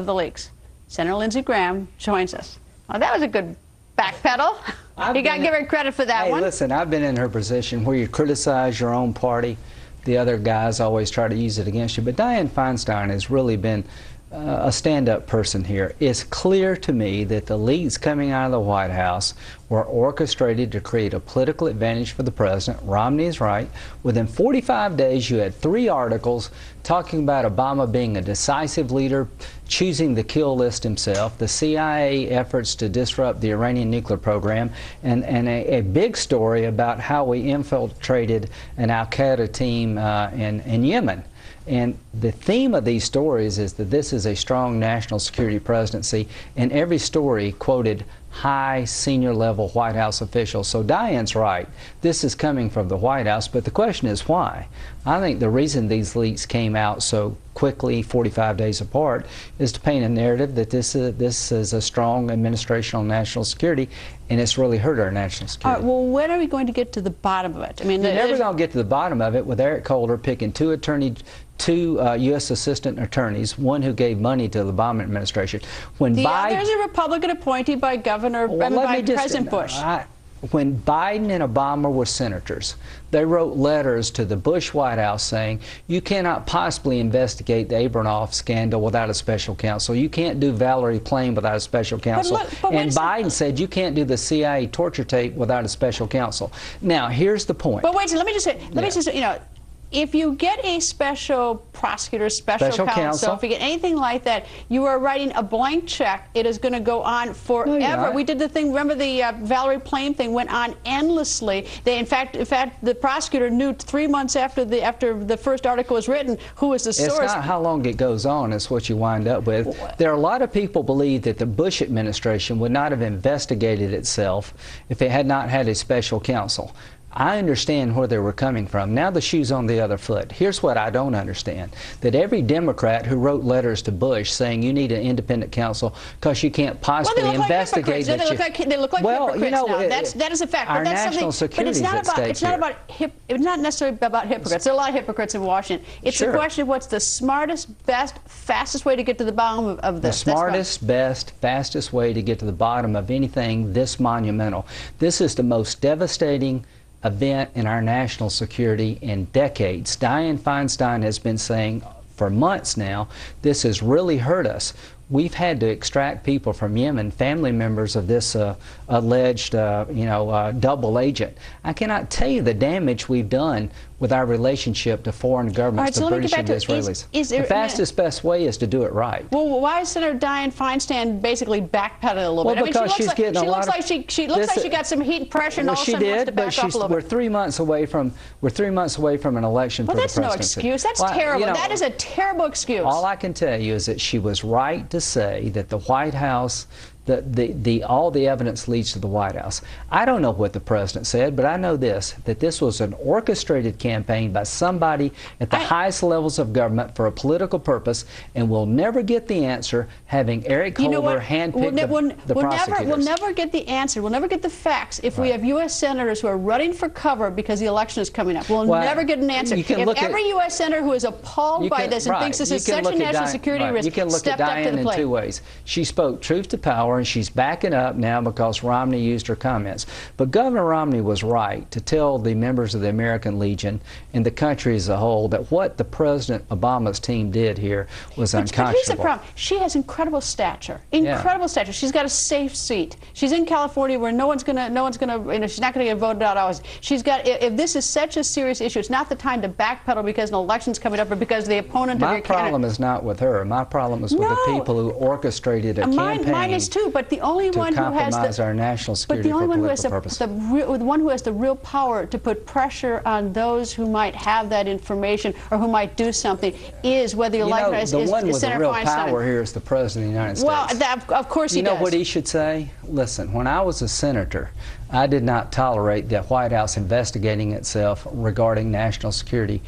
of the leaks. Senator Lindsey Graham joins us. Well, that was a good backpedal. You got to give her credit for that one. Hey, listen, I've been in her position where you criticize your own party. The other guys always try to use it against you. But Dianne Feinstein has really been a stand-up person here. It's clear to me that the leaks coming out of the White House were orchestrated to create a political advantage for the president. Romney is right. Within 45 days, you had 3 articles talking about Obama being a decisive leader, choosing the kill list himself, the CIA efforts to disrupt the Iranian nuclear program, and a big story about how we infiltrated an al-Qaeda team in Yemen. And the theme of these stories is that this is a strong national security presidency, and every story quoted high senior level White House officials. So Diane's right. This is coming from the White House, but the question is why? I think the reason these leaks came out so quickly, 45 days apart, is to paint a narrative that this is a strong administration on national security, and it's really hurt our national security. Well, when are we going to get to the bottom of it? I mean, you're never going to get to the bottom of it with Eric Holder picking two U.S. assistant attorneys, one who gave money to the Obama administration. When the other's a Republican appointee by President Bush. When Biden and Obama were senators, they wrote letters to the Bush White House saying, you cannot possibly investigate the Abramoff scandal without a special counsel. You can't do Valerie Plame without a special counsel. And Biden said, you can't do the CIA torture tape without a special counsel. Now, here's the point. But wait, let me just say, you know, if you get a special prosecutor, special counsel, if you get anything like that, you are writing a blank check. It is going to go on forever. We did the thing, remember the Valerie Plame thing went on endlessly. In fact, the prosecutor knew 3 months after the first article was written who was the source. It's not how long it goes on, it's what you wind up with. There are a lot of people believe that the Bush administration would not have investigated itself if it had not had a special counsel. I understand where they were coming from. Now the shoe's on the other foot. Here's what I don't understand. That every Democrat who wrote letters to Bush saying you need an independent counsel because you can't possibly investigate that. They look like hypocrites now. That is a fact. Our national security is at stake here. It's not necessarily about hypocrites. There are a lot of hypocrites in Washington. It's a question of what's the smartest, best, fastest way to get to the bottom of this. The smartest, best, fastest way to get to the bottom of anything this monumental. This is the most devastating event in our national security in decades. Dianne Feinstein has been saying for months now, this has really hurt us. We've had to extract people from Yemen, family members of this alleged, double agent. I cannot tell you the damage we've done with our relationship to foreign governments, the British and the Israelis. The fastest, best way is to do it right. Well, why is Senator Dianne Feinstein basically backpedaling a little bit? Because she's getting a lot of. She looks like she got some heat and pressure, and all of a sudden wants to back off a little bit. We're 3 months away from an election for the presidency. Well, that's no excuse. That's terrible. That is a terrible excuse. All I can tell you is that she was right to say that the White House, all the evidence leads to the White House. I don't know what the president said, but I know this, that this was an orchestrated campaign by somebody at the highest levels of government for a political purpose, and we'll never get the answer having Eric Holder handpick the prosecutors. We'll never get the answer. We'll never get the facts if we have U.S. senators who are running for cover because the election is coming up. We'll never get an answer. If every U.S. senator who is appalled by this and thinks this is such a national security risk stepped up to the plate. You can look at Dianne in 2 ways. She spoke truth to power, and she's backing up now because Romney used her comments. But Governor Romney was right to tell the members of the American Legion and the country as a whole that what the President Obama's team did here was unconscionable. But here's the problem. She has incredible stature. Incredible stature. She's got a safe seat. She's in California where no one's gonna, she's not gonna get voted out always. She's got, if this is such a serious issue, it's not the time to backpedal because an election's coming up or because the opponent of your candidate. My problem is not with her. My problem is with the people who orchestrated a campaign. Mine is too, but the only one who has our national security for political purposes. The one who has the real power to put pressure on those who might have that information or who might do something is whether you like it. The one with the real power here is the President of the United States. Well, of course he does. You know what he should say? Listen, when I was a senator, I did not tolerate the White House investigating itself regarding national security.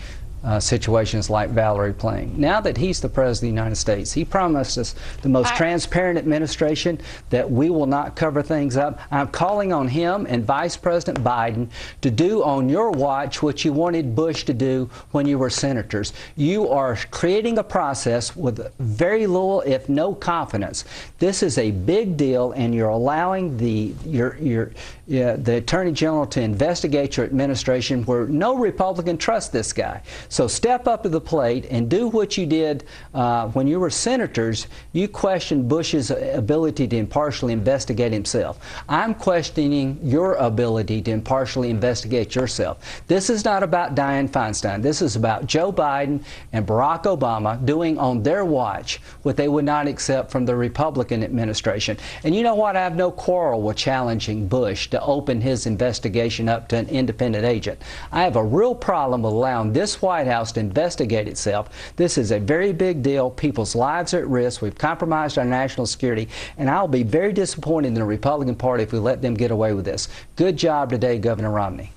situations like Valerie Plame. Now that he's the President of the United States, he promised us the most transparent administration, that we will not cover things up. I'm calling on him and Vice President Biden to do on your watch what you wanted Bush to do when you were senators. You are creating a process with very little, if no, confidence. This is a big deal, and you're allowing the Attorney General to investigate your administration where no Republican trusts this guy. So step up to the plate and do what you did when you were senators. You questioned Bush's ability to impartially investigate himself. I'm questioning your ability to impartially investigate yourself. This is not about Dianne Feinstein. This is about Joe Biden and Barack Obama doing on their watch what they would not accept from the Republican administration. And you know what? I have no quarrel with challenging Bush to open his investigation up to an independent agent. I have a real problem with allowing this White House to investigate itself. This is a very big deal. People's lives are at risk. We've compromised our national security, and I'll be very disappointed in the Republican Party if we let them get away with this. Good job today, Governor Romney.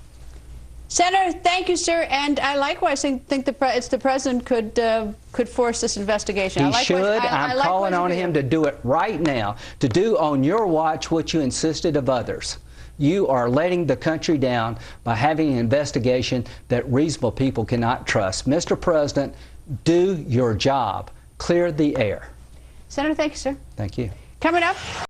Senator, thank you, sir. And I likewise think the president could force this investigation. He should. I'm calling on him to do it right now, to do on your watch what you insisted of others. You are letting the country down by having an investigation that reasonable people cannot trust. Mr. President, do your job. Clear the air. Senator, thank you, sir. Thank you. Coming up.